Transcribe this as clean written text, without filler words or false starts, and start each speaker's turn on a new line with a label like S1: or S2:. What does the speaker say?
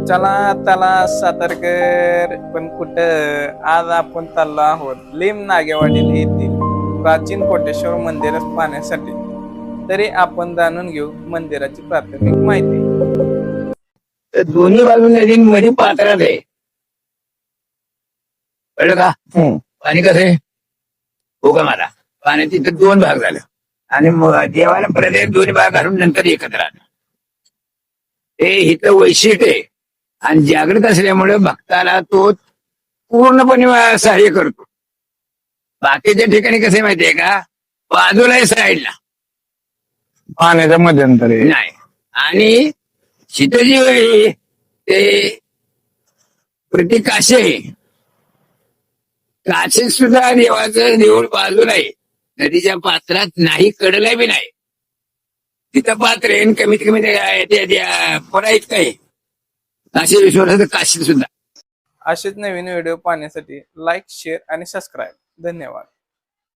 S1: चला त्याला सातारकर पण कुठं आज आपण चाललो आहोत लिम नागेवाडीला येथील प्राचीन कोटेश्वर मंदिर पाहण्यासाठी. तरी आपण जाणून घेऊ मंदिराची प्राथमिक माहिती.
S2: तर दोन्ही बाजू नदीमध्ये पात्रात आहे. कळलं का? पाणी कसं आहे उगा मला पाण्याचे तर दोन भाग झाले आणि देवाला प्रदेश दोन्ही भाग घालून नंतर एकत्र आलं. हे हिचं वैशिष्ट्य आहे आणि जागृत असल्यामुळे भक्ताला तो पूर्णपणे सहाय्य करतो. बाकीच्या ठिकाणी कसं माहितीये का, बाजूला आहे साईडला
S1: पाण्याच्या मध्यंतरी
S2: नाही. आणि शीतजी ते प्रति काशे काशे सुद्धा देवाचं देऊळ बाजूला आहे, नदीच्या पात्रात नाही, कडला बी नाही. तिथं पात्र आहे कमीत कमी पुरा इतकं आहे. काशी विश्वासाचं काशी सुद्धा.
S1: असेच नवीन व्हिडिओ पाहण्यासाठी लाईक, शेअर आणि सबस्क्राईब. धन्यवाद.